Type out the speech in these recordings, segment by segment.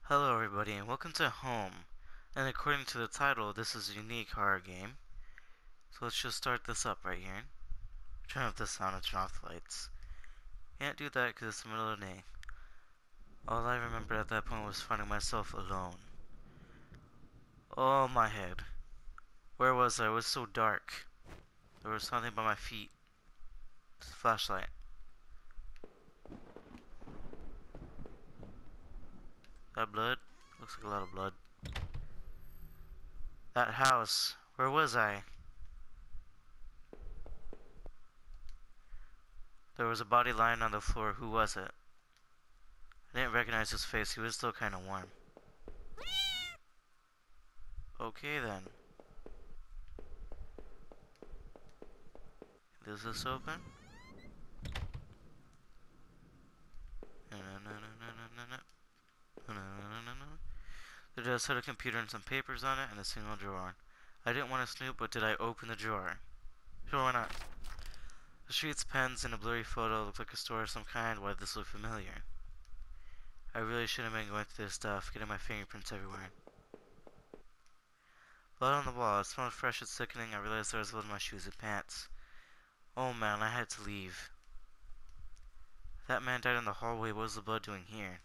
Hello everybody and welcome to Home. And according to the title, this is a unique horror game. So let's just start this up right here. Turn off the sound and turn off the lights. Can't do that because it's the middle of the day. All I remember at that point was finding myself alone. Oh, my head. Where was I? It was so dark. There was something by my feet. Just a flashlight. That blood? Looks like a lot of blood. That house. Where was I? There was a body lying on the floor. Who was it? I didn't recognize his face. He was still kind of warm. Okay then. Is this open? There does have a computer and some papers on it and a single drawer. I didn't want to snoop, but did I open the drawer? Sure, why not? The sheets, pens, and a blurry photo look like a store of some kind. Why did this look familiar? I really shouldn't have been going through this stuff, getting my fingerprints everywhere. Blood on the wall. It smelled fresh and sickening. I realized there was blood in my shoes and pants. Oh man, I had to leave. That man died in the hallway. What was the blood doing here?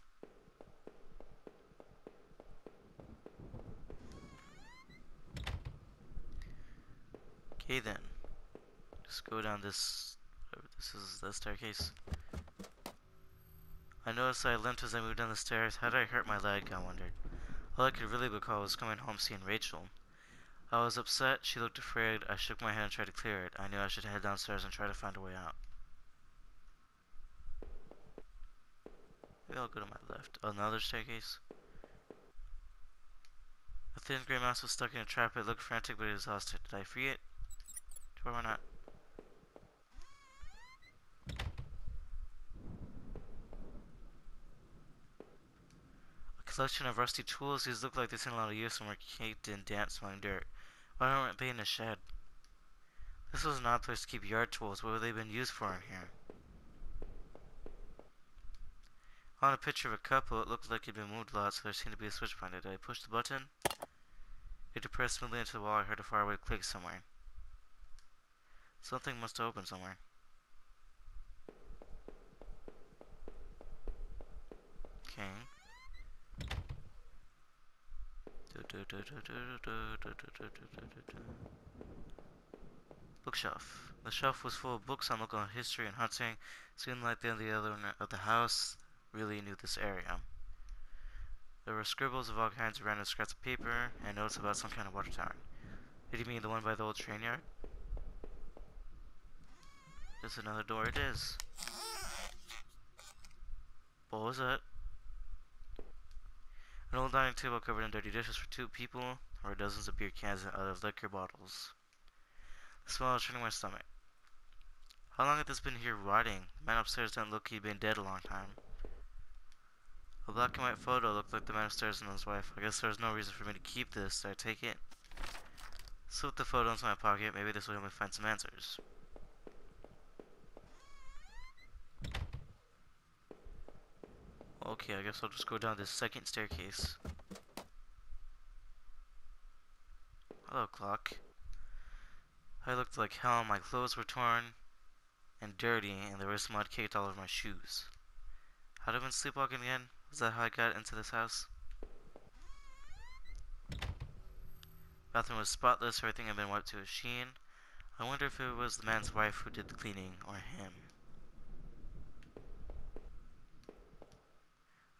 Okay then. Just go down this... This is the staircase. I noticed I limped as I moved down the stairs. How did I hurt my leg? I wondered. All I could really recall was coming home seeing Rachel. I was upset. She looked afraid. I shook my head and tried to clear it. I knew I should head downstairs and try to find a way out. Maybe I'll go to my left. Another staircase. A thin gray mouse was stuck in a trap. It looked frantic but exhausted. Did I free it? Sure, why not? A collection of rusty tools. These look like they've seen a lot of use and were caked in damp smelling dirt. Why don't they in a shed? This was an odd place to keep yard tools. What would they have been used for in here? On a picture of a couple, it looked like it had been moved a lot, so there seemed to be a switch behind it. Did I push the button? It depressed smoothly into the wall. I heard a faraway click somewhere. Something must have opened somewhere. Okay. Bookshelf. The shelf was full of books on local history and hunting. Seemed like the other owner of the house really knew this area. There were scribbles of all kinds of random scraps of paper and notes about some kind of water tower. Did you mean the one by the old train yard? Just another door it is. What was it? An old dining table covered in dirty dishes for two people. There were dozens of beer cans and other liquor bottles. The smell was turning my stomach. How long had this been here rotting? The man upstairs didn't look he'd been dead a long time. A black and white photo looked like the man upstairs and his wife. I guess there was no reason for me to keep this. Did I take it? Slip the photo into my pocket. Maybe this will help me find some answers. Okay, I guess I'll just go down this second staircase. Hello, clock. I looked like hell. My clothes were torn and dirty, and there was mud caked all over my shoes. Had I been sleepwalking again? Was that how I got into this house? Bathroom was spotless. Everything had been wiped to a sheen. I wonder if it was the man's wife who did the cleaning, or him.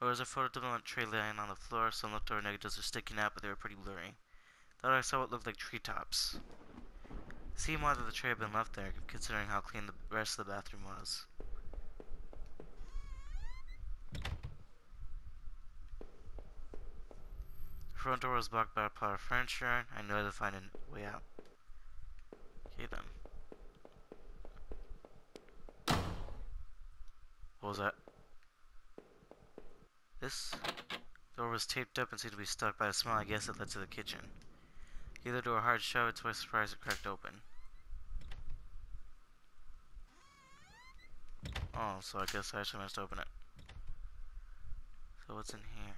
There was a photo development tray laying on the floor. Some leftover negatives were sticking out, but they were pretty blurry. Thought I saw what looked like treetops. Seemed odd that the tray had been left there, considering how clean the rest of the bathroom was. The front door was blocked by a pile of furniture. I knew I had to find a way out. Okay then. What was that? This door was taped up and seemed to be stuck by the smell. I guess it led to the kitchen. Gave the door a hard shove. To my surprise, it cracked open. Oh, so I guess I actually managed to open it. So what's in here?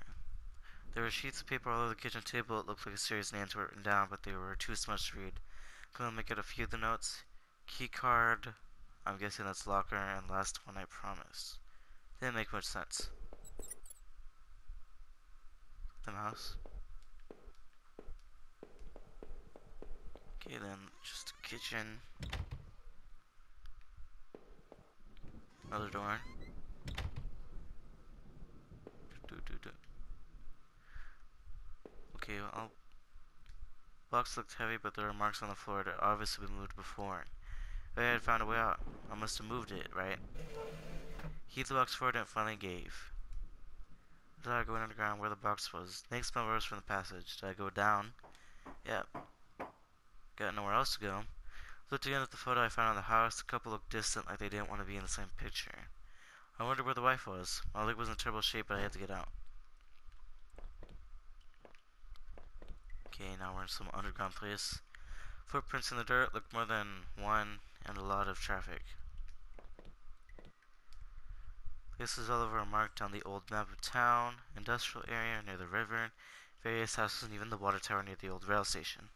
There were sheets of paper all over the kitchen table. It looked like a series of names were written down, but they were too smudged to read. Couldn't make out a few of the notes. Key card. I'm guessing that's locker, and last one I promise. Didn't make much sense. The mouse. Okay, then just kitchen. Another door. Okay, well, box looked heavy, but there were marks on the floor that had obviously been moved before. If I had found a way out, I must have moved it, right? Heat the box forward and it finally gave. Without going underground where the box was, Nick smell rose from the passage. Did I go down? Yep. Got nowhere else to go. Looked again at the photo I found on the house. The couple looked distant, like they didn't want to be in the same picture. I wondered where the wife was. My leg was in terrible shape, but I had to get out. Okay, now we're in some underground place. Footprints in the dirt looked more than one, and a lot of traffic. Places all over are marked on the old map of town, industrial area near the river, various houses, and even the water tower near the old rail station.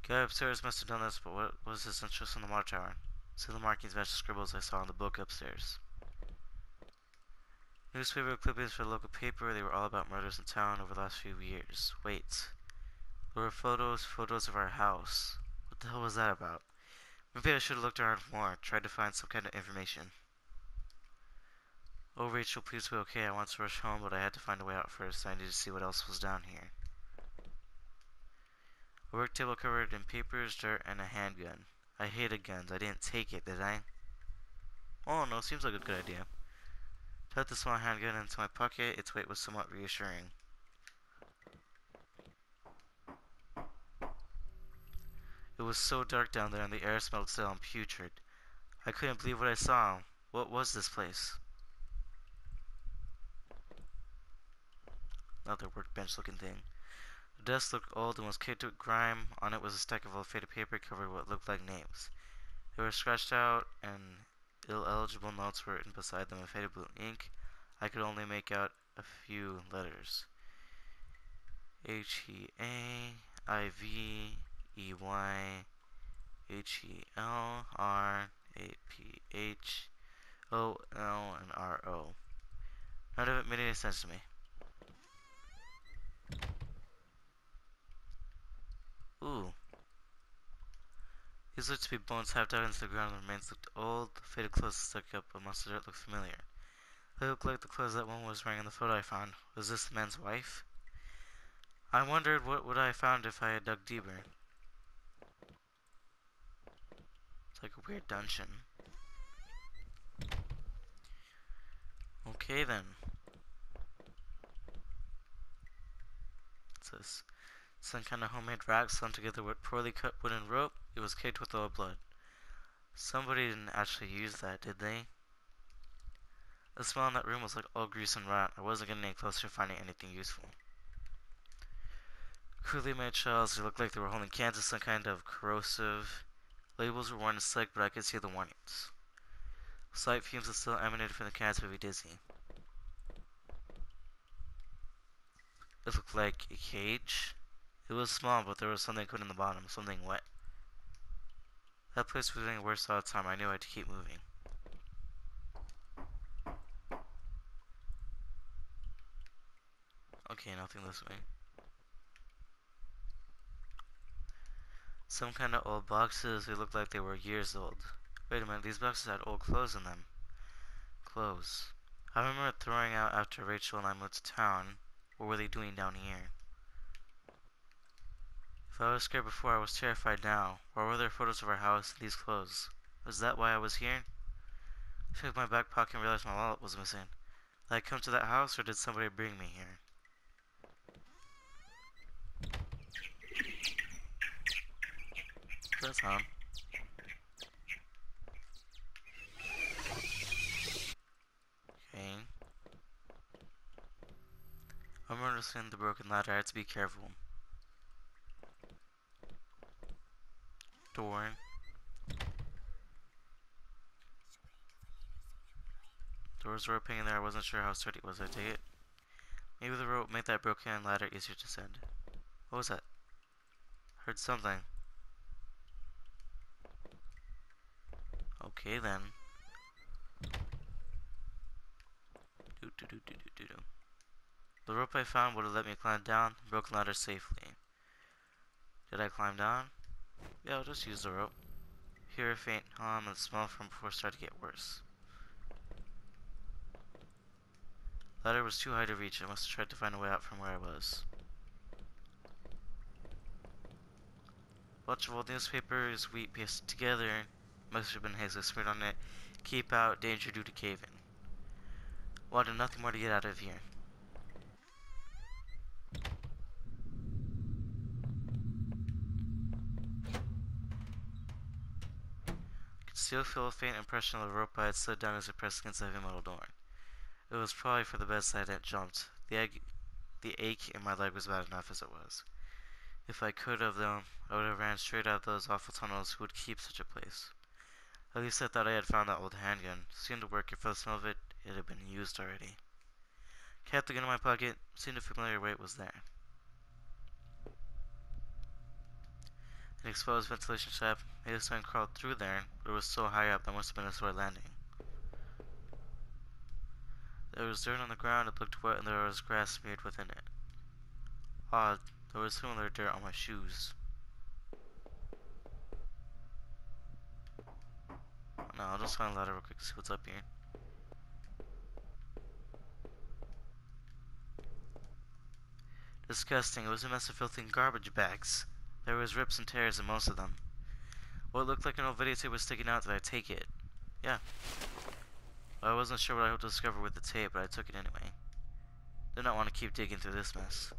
Guy upstairs must have done this, but what was his interest in the water tower? See the markings match the scribbles I saw in the book upstairs. Newspaper clippings for the local paper, they were all about murders in town over the last few years. Wait. There were photos of our house. What the hell was that about? Maybe I should have looked around more, tried to find some kind of information. Oh, Rachel, please be okay. I want to rush home, but I had to find a way out first. I needed to see what else was down here. A work table covered in papers, dirt, and a handgun. I hated guns. I didn't take it, did I? Oh, no, seems like a good idea. Tucked the small handgun into my pocket. Its weight was somewhat reassuring. It was so dark down there, and the air smelled stale and putrid. I couldn't believe what I saw. What was this place? Another workbench-looking thing. The desk looked old and was caked with grime. On it was a stack of old faded paper covered with what looked like names. They were scratched out, and illegible notes were written beside them in faded blue ink. I could only make out a few letters. Heavey, Helrapho, and RO. None of it made any sense to me. Ooh. These looked to be bones half dug into the ground, and the remains looked old. The faded clothes stuck up amongst the dirt looked familiar. They looked like the clothes that one was wearing in the photo I found. Was this the man's wife? I wondered what would I have found if I had dug deeper. It's like a weird dungeon. Okay then. What's this? Some kind of homemade rack sewn together with poorly cut wooden rope. It was caked with old blood. Somebody didn't actually use that, did they? The smell in that room was like all grease and rot. I wasn't getting any closer to finding anything useful. Crudely made shells, they looked like they were holding cans of some kind of corrosive. Labels were worn and slick, but I could see the warnings. Slight fumes that still emanated from the cans made me dizzy. It looked like a cage. It was small, but there was something good in the bottom, something wet. That place was getting worse all the time. I knew I had to keep moving. Okay, nothing this way. Some kind of old boxes. They looked like they were years old. Wait a minute, these boxes had old clothes in them. Clothes. I remember throwing out after Rachel and I moved to town. What were they doing down here? If I was scared before, I was terrified now. Why were there photos of our house and these clothes? Was that why I was here? I checked my back pocket and realized my wallet was missing. Did I come to that house, or did somebody bring me here? What's that sound? Okay. I'm noticing the broken ladder. I had to be careful. Door. Doors were opening in there. I wasn't sure how sturdy it was. I take it. Maybe the rope made that broken ladder easier to ascend. What was that? Heard something. Okay then. The rope I found would have let me climb down the broken ladder safely. Did I climb down? Yeah, I'll just use the rope. Hear a faint hum and smell from before it started to get worse. The ladder was too high to reach. I must have tried to find a way out from where I was. A bunch of old newspapers, wheat pasted together. Must have been hazel smeared on it. Keep out, danger due to cave-in. Wanted nothing more to get out of here. I could still feel a faint impression of the rope I had slid down as it pressed against the heavy metal door. It was probably for the best I hadn't jumped. The ache in my leg was bad enough as it was. If I could have, though, I would have ran straight out of those awful tunnels. Who would keep such a place? At least I thought I had found that old handgun. It seemed to work, and for the smell of it, it had been used already. Kept the gun in my pocket, seemed a familiar weight was there. An exposed ventilation shaft made a sign crawled through there, but it was so high up that must have been a sore landing. There was dirt on the ground, it looked wet, and there was grass smeared within it. Odd, there was similar dirt on my shoes. No, I'll just find a ladder real quick to see what's up here. Disgusting, it was a mess of filthy garbage bags. There was rips and tears in most of them. What looked like an old videotape was sticking out. Did I take it? Yeah. Well, I wasn't sure what I hoped to discover with the tape, but I took it anyway. Did not want to keep digging through this mess.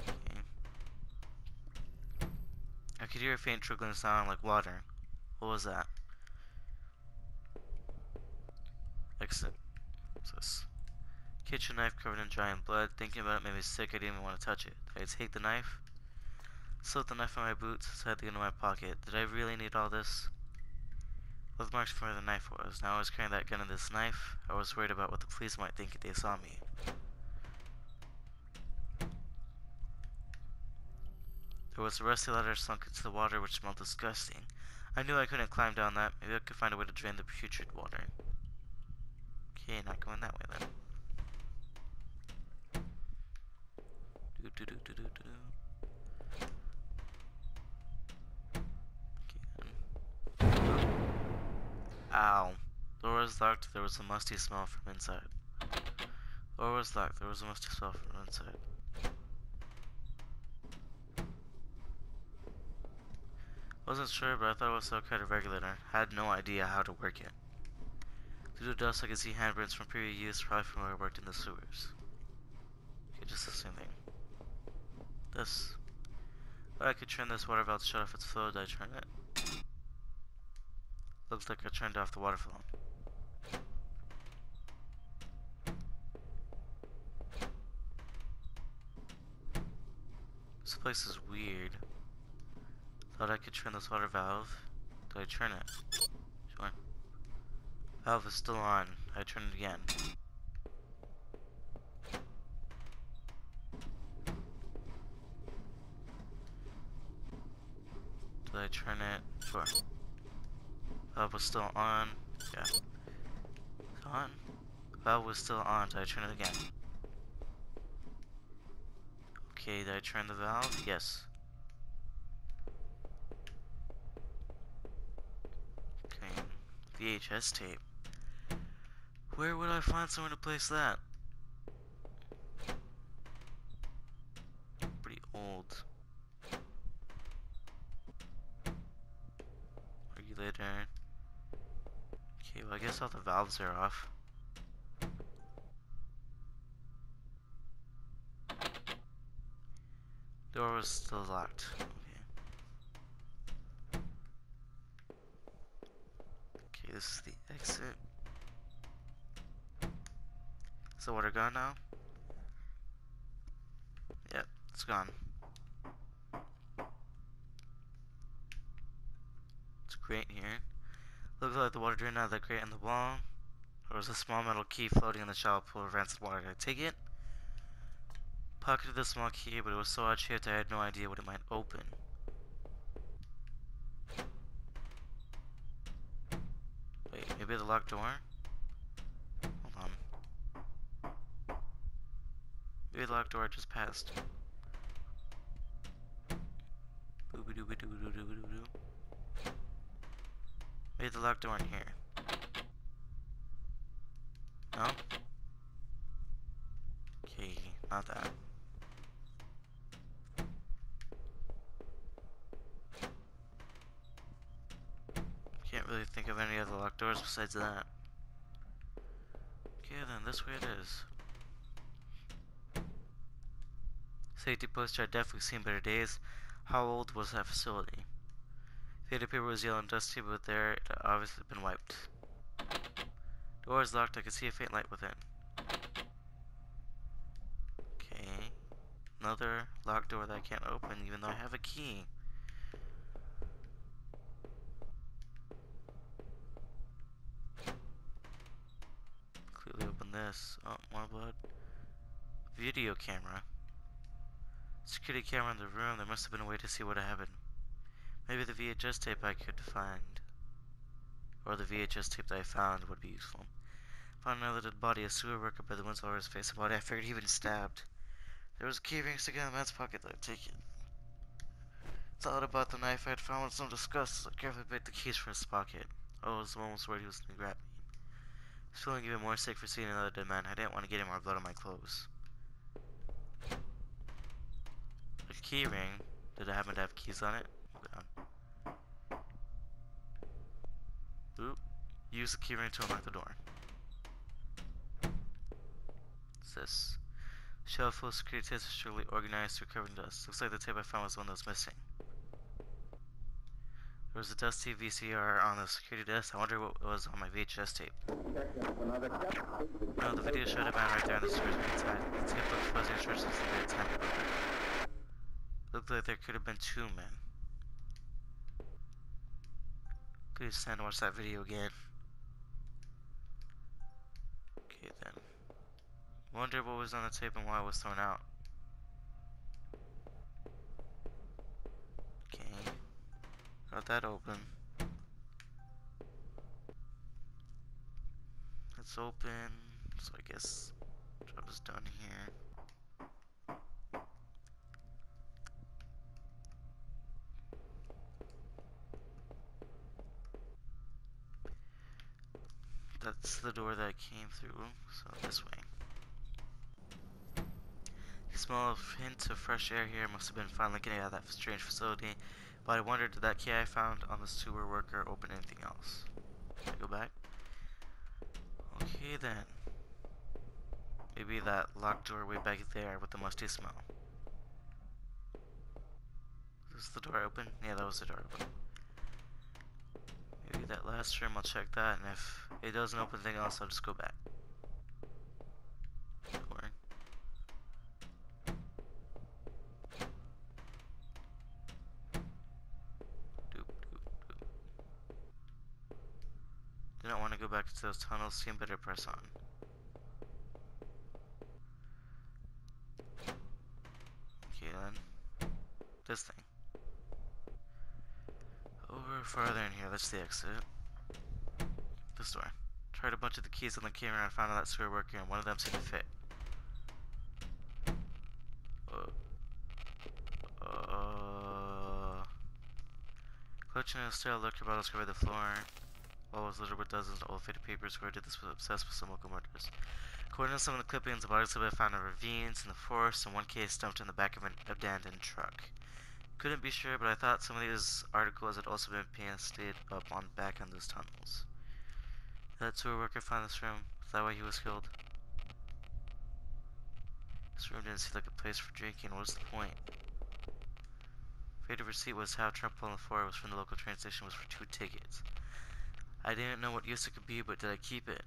Okay. I could hear a faint trickling sound like water. What was that? Exit. What's this? Kitchen knife covered in giant blood. Thinking about it made me sick. I didn't even want to touch it. Did I take the knife? Slipped the knife on my boots, so I had to get in my pocket. Did I really need all this? With marks from where the knife was. Now I was carrying that gun and this knife. I was worried about what the police might think if they saw me. There was a rusty ladder sunk into the water, which smelled disgusting. I knew I couldn't climb down that. Maybe I could find a way to drain the putrid water. Okay, not going that way then. Okay. Ow. The door was locked. There was a musty smell from inside. The door was locked. There was a musty smell from inside. Wasn't sure, but I thought it was some kind of regulator. Had no idea how to work it. Through the dust, I could see handprints from previous use, probably from where I worked in the sewers. Okay, just the same thing. This. But I could turn this water valve to shut off its flow. Did I turn it? Looks like I turned off the water flow. This place is weird. Thought I could turn this water valve. Did I turn it? Sure. Valve is still on. I turn it again. Did I turn it? Sure. Valve was still on. Yeah. It's on. Valve was still on. Did I turn it again? Okay, did I turn the valve? Yes. Okay. VHS tape. Where would I find somewhere to place that? Pretty old. Regulator. Okay, well I guess all the valves are off. Door was still locked. Okay. Okay, this is the exit. Is the water gone now? Yep, it's gone. It's great here. Looked like the water drained out of the grate in the wall. There was a small metal key floating in the shallow pool of rancid water. Did I take it? Pocketed the small key, but it was so odd shaped I had no idea what it might open. Wait, maybe the locked door? Hold on. Maybe the locked door I just passed. Maybe the locked door in here. No? Okay, not that. Can't really think of any other locked doors besides that. Okay then, this way it is. Safety poster I'd definitely seen better days. How old was that facility? Faded paper was yellow and dusty, but there it had obviously been wiped. Door is locked, I could see a faint light within. Okay. Another locked door that I can't open even though I have a key. Clearly open this. Oh, more blood. Video camera. Security camera in the room. There must have been a way to see what happened. Maybe the VHS tape I could find. Or the VHS tape that I found would be useful. Found another dead body, a sewer worker by the wounds all over his face. A body I figured he'd been stabbed. There was a key ring sticking in the man's pocket that I'd take it. Thought about the knife I had found with some disgust as I carefully picked the keys from his pocket. Oh, I was almost worried he was going to grab me. I was feeling even more sick for seeing another dead man. I didn't want to get any more blood on my clothes. A key ring. Did it happen to have keys on it? Oop. Use the key ring to unlock the door. What's this? Shelf full of security tapes surely organized through covered in dust. Looks like the tape I found was the one that was missing. There was a dusty VCR on the security desk. I wonder what was on my VHS tape. No, the video showed a man right there on the stairs being tied. The tape looked fuzzy and stretched since the time. Looked like there could have been two men. Please stand and watch that video again. Okay then. Wonder what was on the tape and why it was thrown out. Okay. Got that open. It's open. So I guess job is done here. That's the door that I came through, so this way. You smell a hint of fresh air here. Must have been finally getting out of that strange facility. But I wondered, did that key I found on the sewer worker open anything else? Can I go back? Okay then. Maybe that locked door way back there with the musty smell. Was the door open? Yeah, that was the door open. Maybe that last room, I'll check that, and if it doesn't open anything else, I'll just go back. Or doop, doop, doop. Do not want to go back to those tunnels, seem better press on. Okay then. This thing. Over farther in here, that's the exit. This door. Tried a bunch of the keys on the camera and found out that sewer worker and one of them seemed to fit. Clutching in a stale liquor bottles covered the floor. Wall was littered with dozens of old faded papers. Whoever did this was obsessed with some local murders. According to some of the clippings, the bodies have been found in ravines, in the forest, and one case dumped in the back of an abandoned truck. Couldn't be sure, but I thought some of these articles had also been pasted up on back on those tunnels. That sewer worker found this room. Is that why he was killed? This room didn't seem like a place for drinking. What was the point? Faded receipt was half trampled on the floor. It was from the local train station. It was for 2 tickets. I didn't know what use it could be, but did I keep it?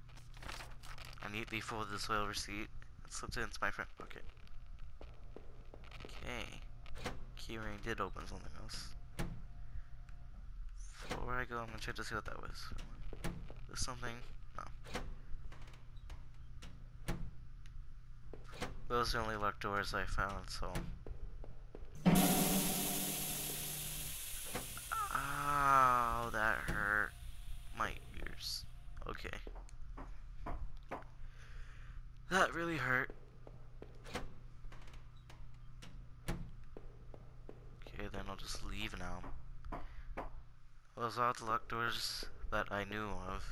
I neatly folded the soiled receipt and slipped it into my front pocket. Okay. Keyring did open something else. Before I go, I'm gonna check to see what that was. There's something? No. Those are the only locked doors I found, so. Ow, that hurt my ears. Okay. That really hurt. Okay, then I'll just leave now. Those are all the locked doors that I knew of.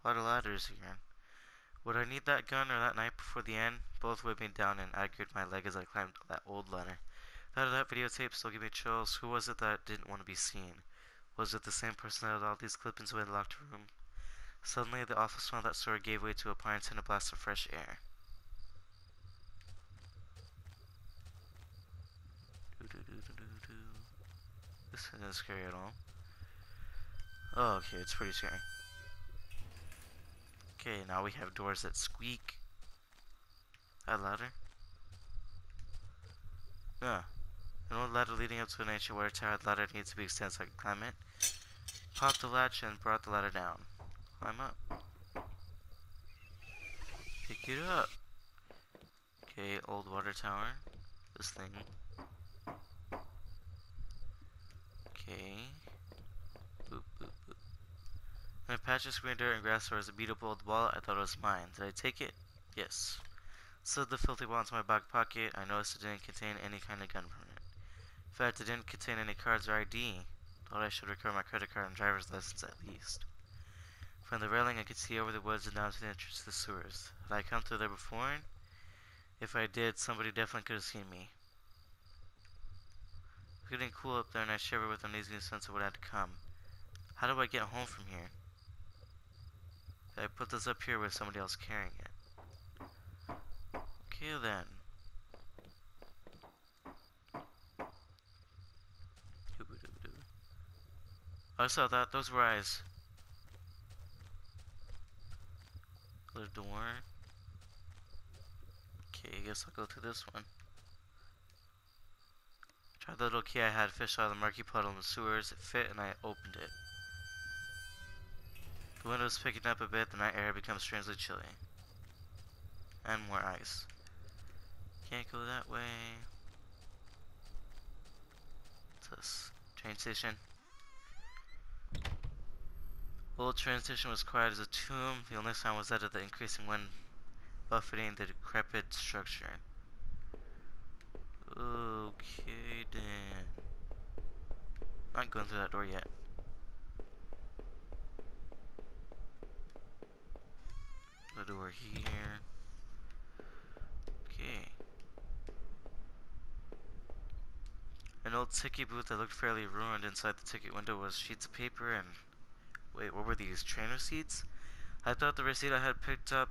A lot of ladders here. Would I need that gun or that knife before the end? Both weighed me down and aggravated my leg as I climbed that old ladder. That videotape still gave me chills. Who was it that didn't want to be seen? Was it the same person that had all these clippings away in the locked room? Suddenly, the awful smell of that store gave way to a pungent and a blast of fresh air. This isn't scary at all. Oh, okay, it's pretty scary. Okay, now we have doors that squeak. That ladder? Yeah. An old ladder leading up to an ancient water tower. The ladder needs to be extended so I can climb it. Pop the latch and brought the ladder down. Climb up. Pick it up. Okay, old water tower. This thing. Okay. Boop, boop, boop. In a patch of screen dirt and grass there was a beat up old wallet. I thought it was mine. Did I take it? Yes. Slid the filthy wallet into my back pocket. I noticed it didn't contain any kind of gun permit. In fact, it didn't contain any cards or ID. Thought I should recover my credit card and driver's license at least. From the railing I could see over the woods and down to the entrance to the sewers. Had I come through there before? If I did, somebody definitely could have seen me. It was getting cool up there and I shivered with an uneasy sense of what had to come. How do I get home from here? Did I put this up here with somebody else carrying it? Okay then. I saw that. Those were eyes. Other door. Okay, I guess I'll go through this one. Tried the little key I had fished out of the murky puddle in the sewers. It fit and I opened it. The wind was picking up a bit. The night air had become strangely chilly. And more ice. Can't go that way. What's this? Train station. The old train station was quiet as a tomb. The only sound was that of the increasing wind buffeting the decrepit structure. Okay then. Not going through that door yet. The door here. Okay. An old ticket booth that looked fairly ruined. Inside the ticket window was sheets of paper and... Wait, what were these? Train receipts? I thought the receipt I had picked up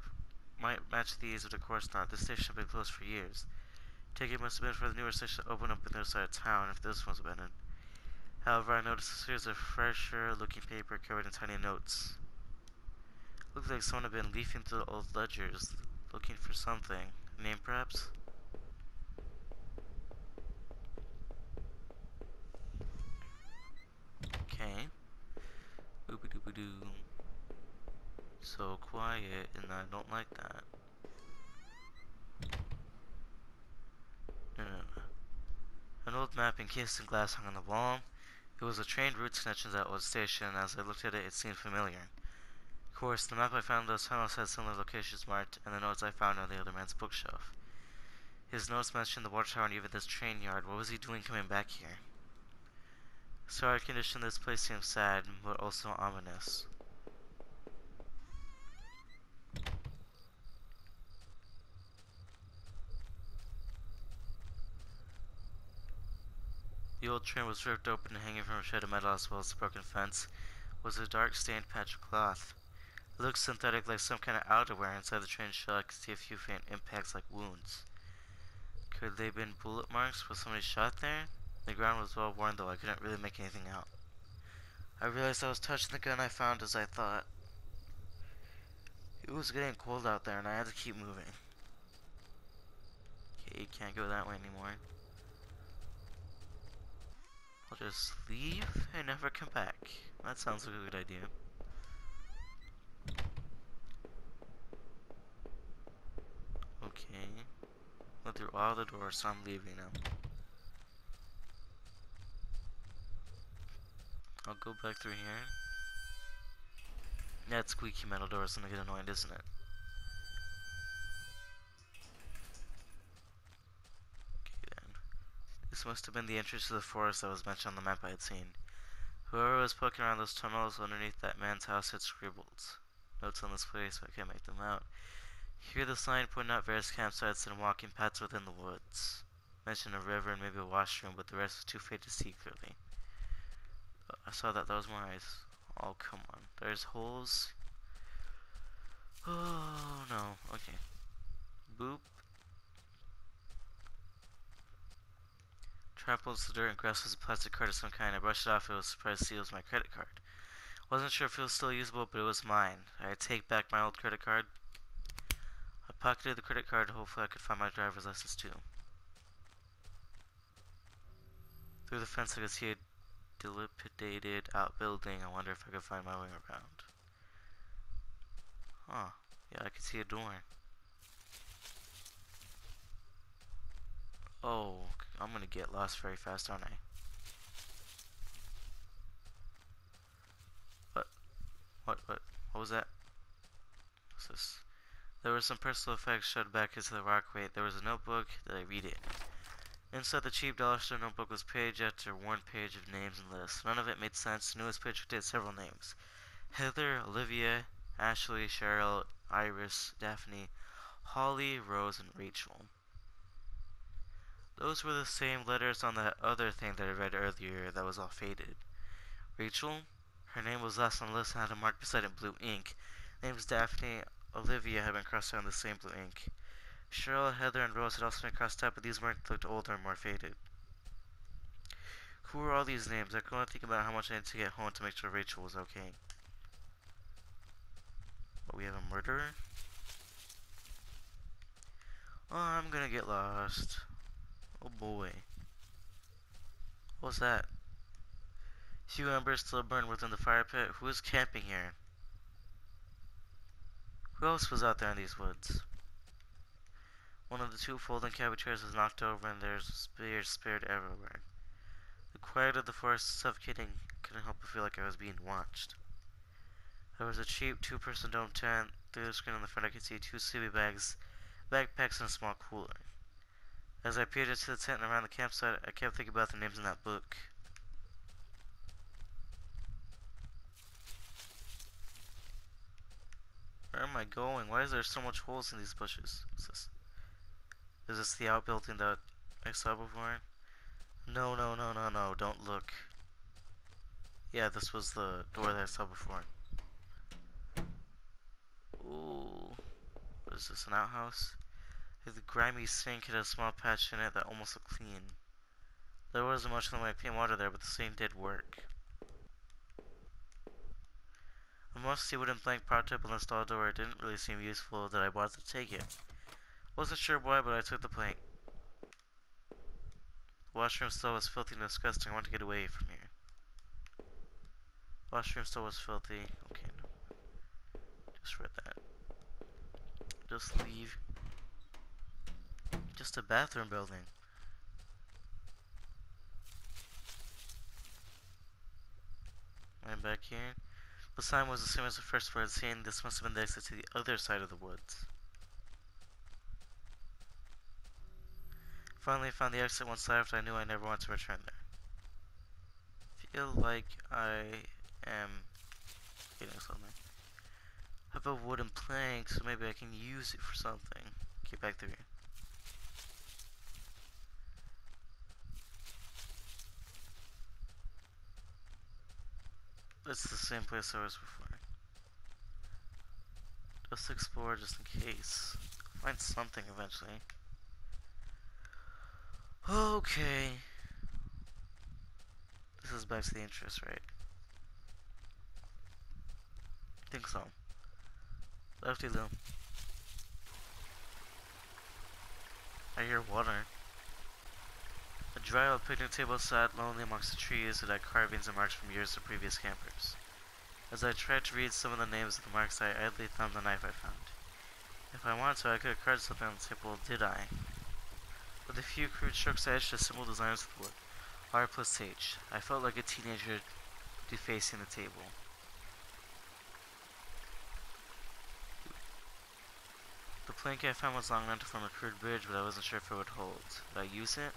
might match these, but of course not. This station had been closed for years. Ticket must have been for the newer station that opened up on the other side of town, if this was abandoned. However, I noticed a series of fresher looking paper covered in tiny notes. Looked like someone had been leafing through the old ledgers, looking for something. A name, perhaps? Okay. Boop-a-doop-a-doo. So quiet, and I don't like that. No. An old map encased in glass hung on the wall. It was a train route connection to that old station, and as I looked at it, it seemed familiar. Of course, the map I found in those tunnels had similar locations marked, and the notes I found on the other man's bookshelf. His notes mentioned the water tower and even this train yard. What was he doing coming back here? Sorry, condition this place seems sad, but also ominous. The old train was ripped open and hanging from a shred of metal as well as the broken fence was a dark stained patch of cloth. It looked synthetic like some kind of outerwear. Inside the train shell I could see a few faint impacts like wounds. Could they have been bullet marks? Was somebody shot there? The ground was well worn though, I couldn't really make anything out. I realized I was touching the gun I found as I thought. It was getting cold out there and I had to keep moving. Okay, can't go that way anymore. just leave and never come back. That sounds like a good idea. Okay. Go through all the doors, so I'm leaving now. I'll go back through here. That squeaky metal door is gonna get annoying, isn't it? Okay then. This must have been the entrance to the forest that was mentioned on the map I had seen. Whoever was poking around those tunnels underneath that man's house had scribbled notes on this place, but I can't make them out. Here the sign pointing out various campsites and walking paths within the woods. Mentioned a river and maybe a washroom, but the rest was too faint to see clearly. I saw that was my eyes. Oh, come on. There's holes. Oh, no. Okay. Boop. Trampled the dirt and grass was a plastic card of some kind. I brushed it off. I was surprised to see it was my credit card. Wasn't sure if it was still usable, but it was mine. I take back my old credit card. I pocketed the credit card. Hopefully I could find my driver's license too. Through the fence I could see a dilapidated outbuilding. I wonder if I could find my way around. Huh. Yeah, I could see a door. Oh, I'm gonna get lost very fast, aren't I? What was that? What's this? There were some personal effects shoved back into the rock weight. There was a notebook. Did I read it? Inside the cheap dollar store notebook was page after one page of names and lists. None of it made sense. The newest page contained several names. Heather, Olivia, Ashley, Cheryl, Iris, Daphne, Holly, Rose, and Rachel. Those were the same letters on that other thing that I read earlier that was all faded. Rachel? Her name was last on the list and had a mark beside it in blue ink. Names Daphne, Olivia had been crossed out in the same blue ink. Cheryl, Heather, and Rose had also been crossed out, but these marks looked older and more faded. Who were all these names? I could only think about how much I needed to get home to make sure Rachel was okay. But we have a murderer? Oh, I'm gonna get lost. Oh boy. What's that? Few embers still burned within the fire pit. Who is camping here? Who else was out there in these woods? One of the two folding cabin chairs was knocked over and there's spears spared everywhere. The quiet of the forest was suffocating. Couldn't help but feel like I was being watched. There was a cheap two-person dome tent. Through the screen on the front I could see two sleeping bags, backpacks, and a small cooler. As I peered into the tent and around the campsite, I kept thinking about the names in that book. Where am I going? Why is there so much holes in these bushes? What's this? Is this the outbuilding that I saw before? No, don't look. Yeah, this was the door that I saw before. Ooh. What is this, an outhouse? The grimy sink had a small patch in it that almost looked clean. There wasn't much in the way of clean water there, but the sink did work. A mostly wooden plank propped up on the stall door. It didn't really seem useful that I wanted to take it. Wasn't sure why, but I took the plank. The washroom stall was filthy and disgusting. I wanted to get away from here. Washroom stall was filthy. Okay, no. Just read that. Just leave. Just a bathroom building. I'm back here. The sign was the same as the first floor I'd seen. This must have been the exit to the other side of the woods. Finally, I found the exit once left. I knew I never wanted to return there. Feel like I am getting something. I have a wooden plank, so maybe I can use it for something. Get back through here. It's the same place I was before. Just explore just in case. Find something eventually. Okay. This is back to the entrance, right? I think so. Lefty Lou. I hear water. A dry old picnic table sat lonely amongst the trees that had carvings and marks from years of previous campers. As I tried to read some of the names of the marks, I idly thumbed the knife I found. If I wanted to, I could have carved something on the table, did I? With a few crude strokes, I etched a simple design with wood. R plus H. I felt like a teenager defacing the table. The plank I found was long enough to form a crude bridge, but I wasn't sure if it would hold. Would I use it?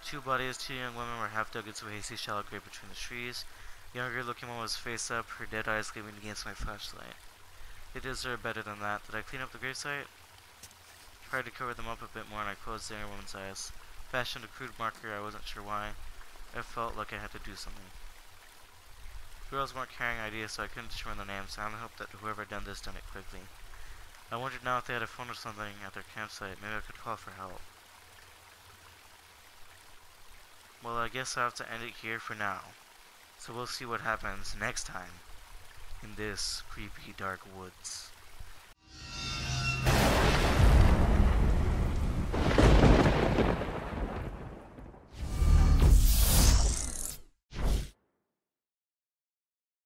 Two bodies, two young women, were half dug into a hasty shallow grave between the trees. The younger looking one was face up, her dead eyes gleaming against my flashlight. They deserved better than that. Did I clean up the gravesite? Tried to cover them up a bit more and I closed the younger woman's eyes. Fashioned a crude marker, I wasn't sure why. I felt like I had to do something. The girls weren't carrying ideas, so I couldn't determine their names. I only hoped that whoever had done this done it quickly. I wondered now if they had a phone or something at their campsite. Maybe I could call for help. Well, I guess I'll have to end it here for now. So we'll see what happens next time in this creepy dark woods.